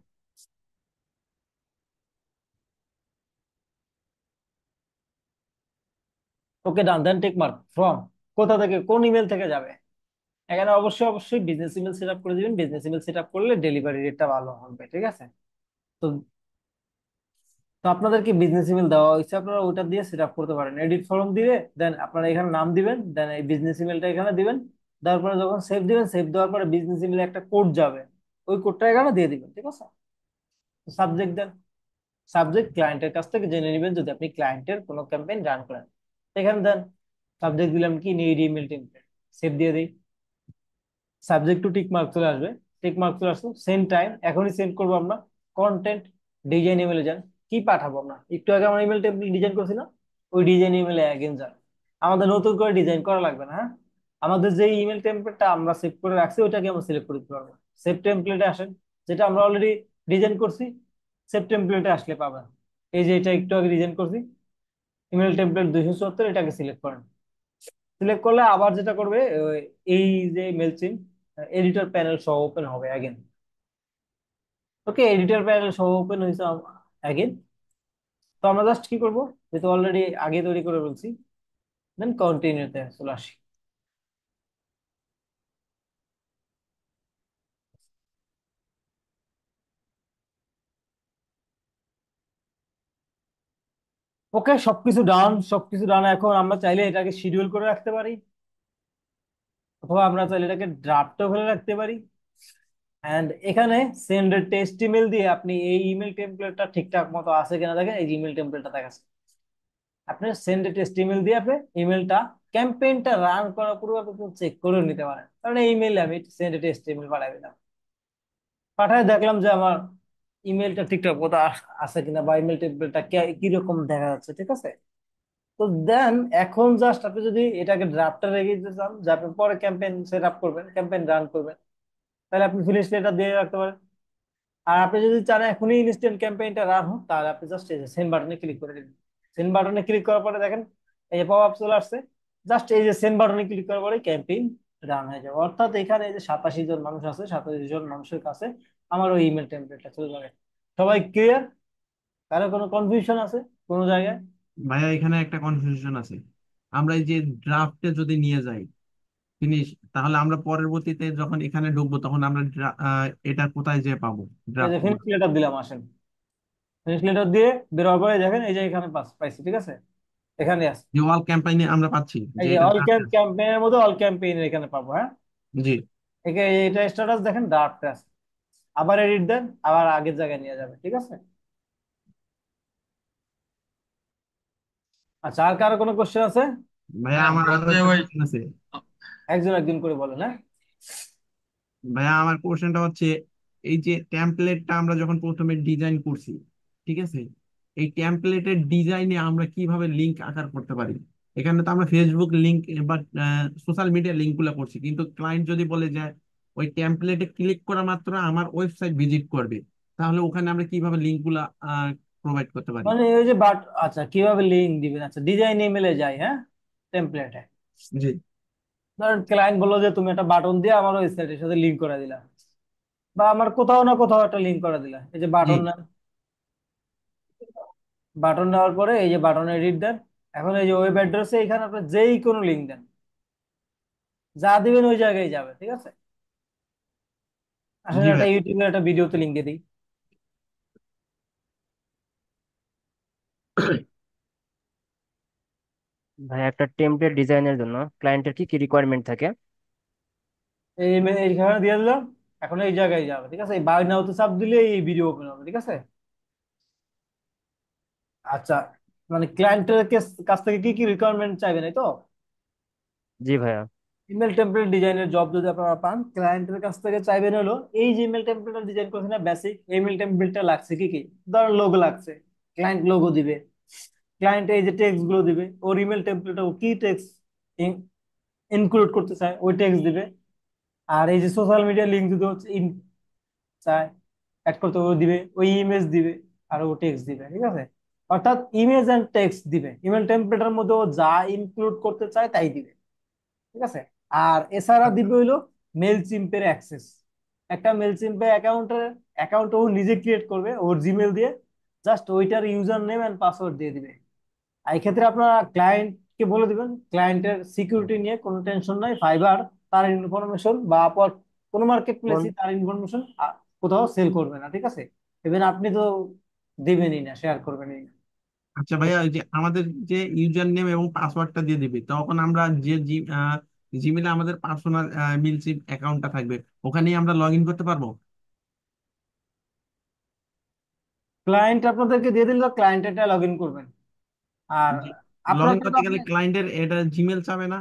Okay, done. Then take mark from, কোথা থেকে, কোন ইমেল থেকে যাবে? এখানে অবশ্যই অবশ্যই বিজনেস ইমেল সেট আপ করে দিবেন। বিজনেস ইমেল সেট আপ করলে ডেলিভারি রেটটা ভালো হবে, ঠিক আছে? তো তো আপনাদের কি বিজনেস ইমেল দেওয়া হয়েছে, আপনারা ওটা দিয়ে সেট আপ করতে পারেন। এডিট ফর্ম দিয়ে দেন আপনারা এখানে নাম দিবেন, দেন এই বিজনেস ইমেলটা এখানে দিবেন। দেওয়ার পরে যখন সেভ দিবেন, সেভ দেওয়ার পরে বিজনেস ইমেলে একটা কোড যাবে, ওই কোডটা এখানে দিয়ে দিবেন, ঠিক আছে? Subject then. সাবজেক্ট ক্লায়েন্টের কাছ থেকে জেনে নেবেন যদি আপনি ক্লায়েন্টের কোনো ক্যাম্পেইন রান করেন। এখানে দেন সাবজেক্ট দিলাম কি, নিড ইমেল টেমপ্লেট। সেভ দিয়ে দিই। সাবজেক্ট টু টিক মার্ক চলে আসবে। টিক মার্ক চলে আসলো। সেন্ড টাইম, এখনই সেন্ড করবো আমরা। কন্টেন্ট, ডিজাইন ইমেলে যান। কি পাঠাবো আমরা? একটু আগে আমরা ইমেল টেমপ্লেট ডিজাইন করছি না, ওই ডিজাইন ইমেলে অ্যাগেন যান। আমাদের নতুন করে ডিজাইন করা লাগবে না, হ্যাঁ। আমাদের যে ইমেল টেমপ্লেটটা আমরা সেভ করে রাখছি ওইটাকে আমরা সিলেক্ট করে দিতে পারবো। সেভ টেমপ্লেটে আসেন, যেটা আমরা অলরেডি ডিজাইন করছি। সেভ টেমপ্লেটে আসলে পাবেন এই যে এটা একটু আগে ডিজাইন করছি, ইমেল টেমপ্লেট 274, এটাকে সিলেক্ট করেন। সিলেক্ট করলে আবার যেটা করবে, এই যে মেলচিন এডিটর প্যানেল সহ ওপেন হবে অ্যাগেন। ওকে, এডিটর প্যানেল সহ ওপেন হয়েছে অ্যাগেন। তো আমরা জাস্ট কি করবো, যেহেতু অলরেডি আগে তৈরি করে বলছি, দেন কন্টিনিউতে চলে আসি। ওকে, সবকিছু ডান, সবকিছু ডান। এখন আমরা চাইলে এটাকে শিডিউল করে রাখতে পারি, অথবা আমরা চাইলে এটাকে ড্রাফটও করে রাখতে পারি। এন্ড এখানে সেন্ড টেস্ট ইমেল দিয়ে আপনি এই ইমেল টেমপ্লেটটা ঠিকঠাক মতো আছে কিনা দেখেন। এই ইমেল টেমপ্লেটটা দেখাচ্ছে। আপনি সেন্ড টেস্ট ইমেল দিয়ে আপনি ইমেলটা, ক্যাম্পেইনটা রান করার পূর্বে আপনি চেক করে নিতে পারেন। কারণ এই ইমেইলে আমি সেন্ড টেস্ট ইমেল পাঠাই দিলাম, পাঠায় দেখলাম যে আমার ইমেলটা ঠিকঠাক মতো আছে কিনা, বা ইমেল টেমপ্লেটটা কিরকম দেখা যাচ্ছে, ঠিক আছে? তো দেন এখন জাস্ট আপনি যদি এটাকে ড্রাফটে রেখে দিতে চান, যে আপনি পরে ক্যাম্পেইন সেট আপ করবেন, ক্যাম্পেইন রান করবেন, তাহলে আপনি ফিনিশ লেটার দিয়ে রাখতে পারেন। আর আপনি যদি চান এখনই ইনস্ট্যান্ট ক্যাম্পেইনটা রান হোক, তাহলে আপনি জাস্ট এই যে সেন্ড বাটনে ক্লিক করে দিন। সেন্ড বাটনে ক্লিক করার পরে দেখেন এই যে পপ আপ চলে আসছে। জাস্ট এই যে সেন্ড বাটনে ক্লিক করার পরে ক্যাম্পেইন রান হয়ে যাবে। অর্থাৎ এখানে এই যে 87 জন মানুষ আছে, 87 জন মানুষের কাছে আমার ওই ইমেল টেমপ্লেটটা চলে যাবে। সবাই ক্লিয়ার? কারো কোনো কনফিউশন আছে কোনো জায়গায়? ভাইয়া এখানে একটা কনফিউশন আছে। আমরা এই যে ড্রাফটে যদি নিয়ে যাই ফিনিশ, তাহলে আমরা পরবর্তীতে যখন এখানে ঢুকবো তখন আমরা এটা কোথায় যে পাবো এই যে ড্রাফট? ফিনিশ লেটার দিলাম, আসেন। ফিনিশ লেটার দিয়ে বের হওয়ার পরে দেখেন এই যে এখানে পাইছি, ঠিক আছে? এখানে আছে। যে ওয়াল ক্যাম্পাইনে আমরা পাচ্ছি এই যে যে এটা অল ড্রাফট? ক্যাম্পেইনের মধ্যে অল ক্যাম্পেইন এখানে পাবো, হ্যাঁ। জি। এটা স্ট্যাটাস দেখেন ড্রাফটে আছে। আবার এডিট দেন, আবার আগের জায়গায় নিয়ে যাবে, ঠিক আছে? আচ্ছা, আর কারো কোনো কোশ্চেন আছে? ভাইয়া হ্যাঁ আমার আরো বলতে একটা ওই কোশ্চেন আছে। একজন একজন করে বলেন, হ্যাঁ। ভাইয়া আমার কোশ্চেনটা হচ্ছে, এই যে টেমপ্লেটটা আমরা যখন প্রথমে ডিজাইন করছি, ঠিক আছে, এই টেমপ্লেটের ডিজাইনে আমরা কিভাবে লিংক আকার করতে পারি? এখানে তো আমরা ফেসবুক লিংক বা সোশ্যাল মিডিয়া লিংক গুলা করছি, কিন্তু ক্লায়েন্ট যদি বলে যে ওই টেমপ্লেটে ক্লিক করা মাত্র আমার ওয়েবসাইট ভিজিট করবে, তাহলে ওখানে আমরা কিভাবে লিংক গুলা প্রোভাইড করতে পারি? মানে ওই যে আচ্ছা, কিভাবে লিঙ্ক দিবেন? আচ্ছা, ডিজাইন ইমেলে যাই, হ্যাঁ। টেমপ্লেটে জি। ধরেন ক্লায়েন্ট বললো যে তুমি একটা বাটন দিয়ে আমার ওয়েবসাইটের সাথে লিঙ্ক করে দিলা, বা আমার কোথাও না কোথাও একটা লিঙ্ক করে দিলা। এই যে জি। বাটন নেন, বাটন নেওয়ার পরে এই যে বাটনে এডিট দেন। এখন এই যে ওয়েব অ্যাড্রেসে এখানে আপনি যেই কোনো লিঙ্ক দেন, যা দিবেন ওই জায়গায় যাবে, ঠিক আছে? আসলে জি একটা ভাই। ইউটিউবের একটা ভিডিওতে লিঙ্ক দিয়ে দিই। ভাই একটা টেমপ্লেট ডিজাইনের জন্য ক্লায়েন্টের কি কি রিকোয়ারমেন্ট থাকে? এইখানে দিয়ে দিলাম। এখন এই জায়গায় যাবে, ঠিক আছে? এই বাই নাওতে চাপ দিলে এই ভিডিও ওপেন হবে, ঠিক আছে? আচ্ছা, মানে ক্লায়েন্টের কাছ থেকে কি কি রিকোয়ারমেন্ট চাইবেন, এই তো? জি ভাইয়া। ইমেল টেমপ্লেট ডিজাইনের জব যদি আপনারা পান, ক্লায়েন্টের কাছ থেকে চাইবেন হলো এই যে ইমেল টেমপ্লেটটা ডিজাইন করছে না, বেসিক ইমেল টেমপ্লেটটা লাগছে কি কি। ধরুন লোগো লাগছে, ক্লায়েন্ট লোগো দিবে। ক্লায়েন্ট এই যে টেক্সট গুলো দিবে, ওর ইমেল টেমপ্লেটে ও কি টেক্সট ইনক্লুড করতে চায় ওই টেক্সট দিবে। আর এই যে সোশ্যাল মিডিয়া লিঙ্ক যদি হচ্ছে চায় অ্যাড করতে, ও দিবে ওই ইমেজ দিবে আর ও টেক্সট দিবে, ঠিক আছে? অর্থাৎ ইমেজ এন্ড টেক্সট দিবে, ইমেল টেমপ্লেটের মধ্যে ও যা ইনক্লুড করতে চায় তাই দিবে, ঠিক আছে? আর এছাড়া দিবে হইলো মেল চিম্পের অ্যাক্সেস। একটা মেল চিম্পে অ্যাকাউন্ট ও নিজে ক্রিয়েট করবে ওর জিমেল দিয়ে, জাস্ট ওইটার ইউজার নেম এন্ড পাসওয়ার্ড দিয়ে দিবে। আর এই ক্ষেত্রে আপনারা ক্লায়েন্টকে বলে দিবেন ক্লায়েন্টের সিকিউরিটি নিয়ে কোনো টেনশন নাই, ফাইবার তার ইনফরমেশন বা আপওয়ার্ক কোনো মার্কেট কোন প্লেসই তার ইনফরমেশন কোথাও সেল করবে না, ঠিক আছে? ইভেন আপনি তো দিবেনই না, শেয়ার করবেনই না। আচ্ছা ভাইয়া, ওই যে আমাদের যে ইউজার নেম এবং পাসওয়ার্ডটা দিয়ে দিবে, তখন আমরা যে জিমেলে আমাদের পার্সোনাল মিলচিপ অ্যাকাউন্টটা থাকবে, ওখানেই আমরা লগ ইন করতে পারবো? ক্লায়েন্ট আপনাদেরকে দিয়ে দিল, ক্লায়েন্টটা লগ ইন করবেন। আর লগ আপনার ইন কিন্তু করতে গেলে আপনি ক্লায়েন্টের এটা জিমেল চাবে না?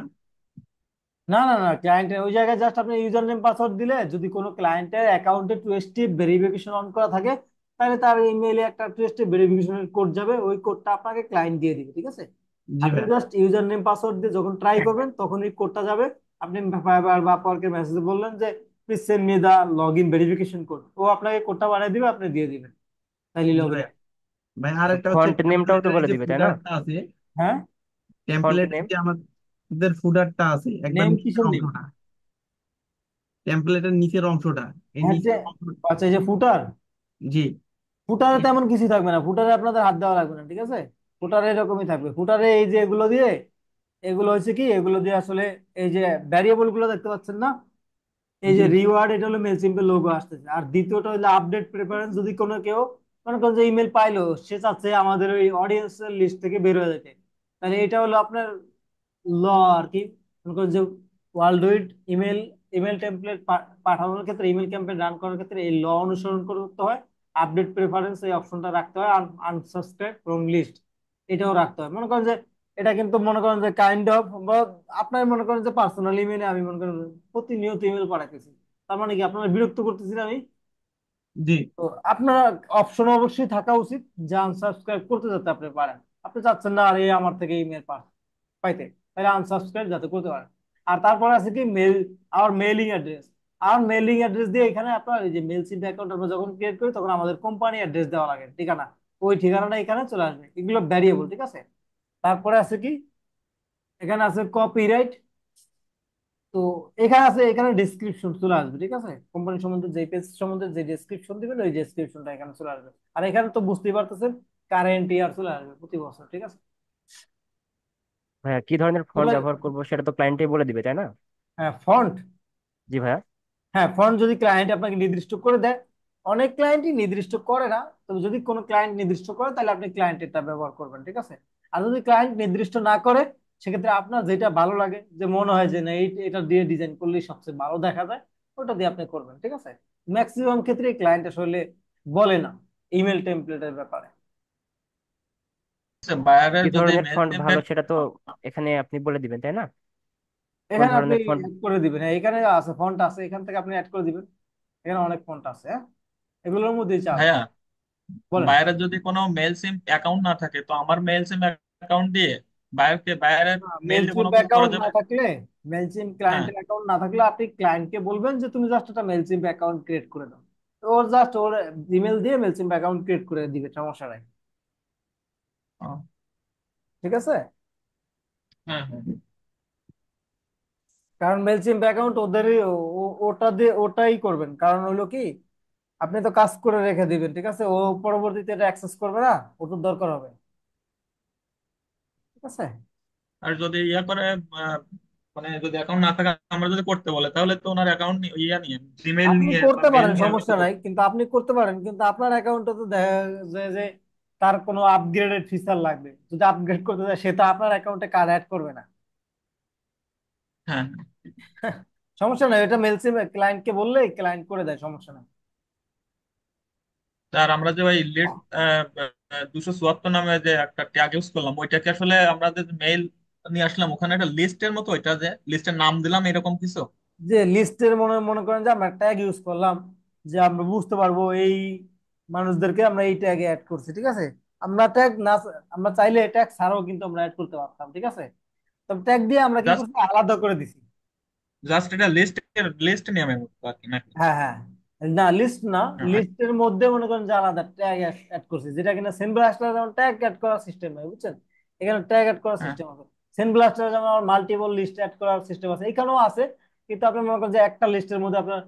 না না না, ক্লায়েন্টের ওই জায়গায় জাস্ট আপনি ইউজার নেম পাসওয়ার্ড দিলে, যদি কোনো ক্লায়েন্টের অ্যাকাউন্টে টু স্টেপ ভেরিফিকেশন অন করা থাকে, তাহলে তার ইমেইলে একটা টু স্টেপ ভেরিফিকেশনের কোড যাবে, ওই কোডটা আপনাকে ক্লায়েন্ট দিয়ে দিবে, ঠিক আছে? জি আপনি ভাইয়া। জাস্ট ইউজার নেম পাসওয়ার্ড দিয়ে যখন ট্রাই করবেন তখন এই কোডটা যাবে। আপনি ফাইবার বা আপওয়ার্কের মেসেজে বললেন যে please send me the login verification code, ও আপনাকে কোডটা বানিয়ে দিবে, আপনি দিয়ে দিবেন, তাইলে জি লগ ইন। ভাইয়া। ভাই আর একটা হচ্ছে ফন্ট নেমটাও তো টেমপ্লেটের বলে যে দিবে তাই না? ফুডারটা আছে, হ্যাঁ, ফন্ট টেমপ্লেটের নেম। যে আমাদের ফুডারটা আছে একবার নেম নিচের কিসের নেম? অংশটা, টেমপ্লেটের নিচের অংশটা, এই হ্যাঁ যে, নিচের অংশ। আচ্ছা এই যে ফুটার, জি। ফুটারে তেমন কিছু থাকবে না, ফুটারে আপনাদের হাত দেওয়া লাগবে না, ঠিক আছে? ফুটারে এরকমই থাকবে। ফুটারে এই যে এগুলো দিয়ে, এগুলো হচ্ছে কি, এগুলো দিয়ে আসলে এই যে ভ্যারিয়েবল গুলো দেখতে পাচ্ছেন না, এই জি। যে রিওয়ার্ড, এটা হলো মেলচিম্পের লোগো আসতেছে। আর দ্বিতীয়টা হলো আপডেট প্রেফারেন্স, যদি কোনো কেউ মনে করেন যে ইমেল পাইলো, সে চাচ্ছে আমাদের ওই অডিয়েন্স লিস্ট থেকে বের হয়ে যেতে, তাহলে এটা হলো আপনার ল আর কি। মনে করেন যে world weed email email template পাঠানোর ক্ষেত্রে, ইমেল ক্যাম্পেইন রান করার ক্ষেত্রে এই ল অনুসরণ করতে হয়। আপডেট প্রেফারেন্স এই অপশনটা রাখতে হয়, আর আনসাবস্ক্রাইব ফ্রম লিস্ট এটাও রাখতে হয়। মনে করেন যে এটা কিন্তু মনে করেন যে কাইন্ড অফ, আপনার মনে করেন যে পার্সোনাল ইমেলে আমি মনে করেন প্রতিনিয়ত ইমেল পাঠাতেছি, তার মানে কি আপনারা বিরক্ত করতেছি না আমি? জি। তো আপনারা অপশন অবশ্যই থাকা উচিত যে আনসাবস্ক্রাইব করতে যাতে আপনি পারেন। আপনি চাচ্ছেন না আর এই আমার থেকে ইমেল পাইতে, তাহলে আনসাবস্ক্রাইব যাতে করতে পারেন। আর তারপরে আছে কি মেল, আমার মেইলিং অ্যাড্রেস। আমার মেইলিং অ্যাড্রেস দিয়ে এখানে আপনার এই যে মেল সিম অ্যাকাউন্ট আমরা যখন ক্রিয়েট করি তখন আমাদের কোম্পানি অ্যাড্রেস দেওয়া লাগে, ঠিকানা। ওই ঠিকানাটা এখানে চলে আসবে, এগুলো ভ্যারিয়েবল, ঠিক আছে? তারপরে আছে কি, এখানে আছে কপিরাইট। তো এখানে আছে, এখানে ডেসক্রিপশন চলে আসবে, ঠিক আছে? কোম্পানি সম্বন্ধে যে পেজ সম্বন্ধে যে ডেসক্রিপশন দিবেন ওই ডেসক্রিপশনটা এখানে চলে আসবে। আর এখানে তো বুঝতেই পারতেছেন কারেন্ট ইয়ার চলে আসবে প্রতি বছর, ঠিক আছে? ভাইয়া কি ধরনের তো ফন্ট ভাই, ব্যবহার করবো সেটা তো ক্লায়েন্টই বলে দিবে তাই না? হ্যাঁ ফন্ট, জি ভাইয়া। হ্যাঁ ফন্ট যদি ক্লায়েন্ট আপনাকে নির্দিষ্ট করে দেয়, অনেক ক্লায়েন্টই নির্দিষ্ট করে না, তবে যদি কোনো ক্লায়েন্ট নির্দিষ্ট করে তাহলে আপনি ক্লায়েন্টেরটা ব্যবহার করবেন, ঠিক আছে? আর যদি ক্লায়েন্ট নির্দিষ্ট না করে, সেক্ষেত্রে আপনার যেটা ভালো লাগে, যে মনে হয় যে না এটা দিয়ে ডিজাইন করলেই সবচেয়ে ভালো দেখা যায়, ওটা দিয়ে আপনি করবেন, ঠিক আছে? ম্যাক্সিমাম ক্ষেত্রে ক্লায়েন্ট আসলে বলে না ইমেল টেমপ্লেটের ব্যাপারে। কি বায়ারের যদি ধরনের মেল ফন্ট ভালো টেমপ্লেট। সেটা তো এখানে আপনি বলে দিবেন তাই না? কোন এখানে আপনি ধরনের ফন্ট? অ্যাড করে দিবেন, হ্যাঁ এখানে আছে ফন্ট আছে, এখান থেকে আপনি অ্যাড করে দিবেন। এখানে অনেক ফন্ট আছে, হ্যাঁ এগুলোর মধ্যেই চাবে। ভাইয়া, বলেন। বায়ারের যদি কোনো মেল সিম অ্যাকাউন্ট না থাকে, তো আমার মেল সিম অ্যাকাউন্ট দিয়ে বায়ারের মেল দিয়ে কোনো মেলচিম্প কিছু করা অ্যাকাউন্ট না যাবে? থাকলে, মেলচিম্প হ্যাঁ। ক্লায়েন্টের অ্যাকাউন্ট না থাকলে আপনি ক্লায়েন্টকে বলবেন যে তুমি জাস্ট একটা মেলচিম্প অ্যাকাউন্ট ক্রিয়েট করে দাও। তো ওর জাস্ট ওর ইমেল দিয়ে মেলচিম্প অ্যাকাউন্ট ক্রিয়েট করে দিবে, সমস্যা নাই, ও, ঠিক আছে? হ্যাঁ হ্যাঁ। কারণ মেলচিম্প অ্যাকাউন্ট ওদেরই ওটা দিয়ে ওটাই করবেন, কারণ হলো কি, আপনি তো কাজ করে রেখে দিবেন, ঠিক আছে? ও পরবর্তীতে এটা অ্যাক্সেস করবে না, ওটার দরকার হবে, ঠিক আছে? আর যদি ইয়া করে, আহ, মানে যদি অ্যাকাউন্ট না থাকে, আমরা যদি করতে বলে, তাহলে তো ওনার অ্যাকাউন্ট ইয়া নিয়ে, জিমেইল আপনি নিয়ে বা করতে মেল পারেন, নিয়ে আমি তো সমস্যা নাই, কিন্তু আপনি করতে পারেন, কিন্তু আপনার অ্যাকাউন্টে তো দেখা যায় যে তার কোনো আপগ্রেডেড ফিচার লাগবে, যদি আপগ্রেড করতে যায় সে তো আপনার অ্যাকাউন্টে কার্ড অ্যাড করবে না। হ্যাঁ। সমস্যা নাই, এটা মেল ক্লায়েন্টকে বললে ক্লায়েন্ট করে দেয়, সমস্যা নাই। আর আমরা যে ওই লিড 274 নামে যে একটা ট্যাগ ইউজ করলাম, ওইটাকে আসলে আমরা যে মেইল নিয়ে আসলাম ওখানে একটা লিস্টের মতো, ওইটা যে লিস্টের নাম দিলাম এরকম কিছু। যে লিস্টের মনে মনে করেন যে আমরা ট্যাগ ইউজ করলাম, যে আমরা বুঝতে পারবো এই মানুষদেরকে আমরা এই ট্যাগে অ্যাড করছি, ঠিক আছে। আমরা ট্যাগ না, আমরা চাইলে ট্যাগ ছাড়াও কিন্তু আমরা অ্যাড করতে পারতাম, ঠিক আছে। তবে ট্যাগ দিয়ে আমরা কি জাস্ট করছি, আলাদা করে দিছি। জাস্ট এটা লিস্ট নিয়মের মতো আর কি নাকি? হ্যাঁ হ্যাঁ, না লিস্ট না, হ্যাঁ, লিস্টের মধ্যে মনে করেন যে আলাদা ট্যাগ অ্যাড করছি, যেটা কিনা সেন্ড ব্লাস্টার যেমন ট্যাগ অ্যাড করার সিস্টেম হয়, বুঝছেন। এখানে ট্যাগ অ্যাড করার হ্যাঁ, সিস্টেম আছে। সেন্ড ব্লাস্টার যেমন মাল্টিপল লিস্ট অ্যাড করার সিস্টেম আছে, এখানেও আছে। কিন্তু আপনি মনে করেন যে একটা লিস্টের মধ্যে আপনার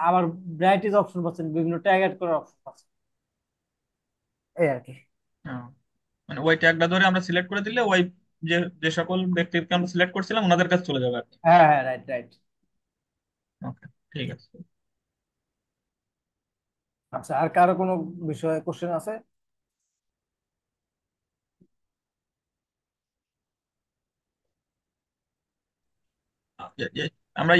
আবার ভ্যারাইটিস অপশন পাচ্ছেন, বিভিন্ন ট্যাগ অ্যাড করার অপশন পাচ্ছেন, এই আর কি। হ্যাঁ। মানে ওই ট্যাগটা ধরে আমরা সিলেক্ট করে দিলে ওই যে যে সকল ব্যক্তিকে আমরা সিলেক্ট করছিলাম ওনাদের কাছে চলে যাবে আর কি। হ্যাঁ হ্যাঁ, রাইট রাইট। ওকে, ঠিক আছে। আচ্ছা, আর কারো কোনো বিষয়ে কোশ্চেন আছে? আমরা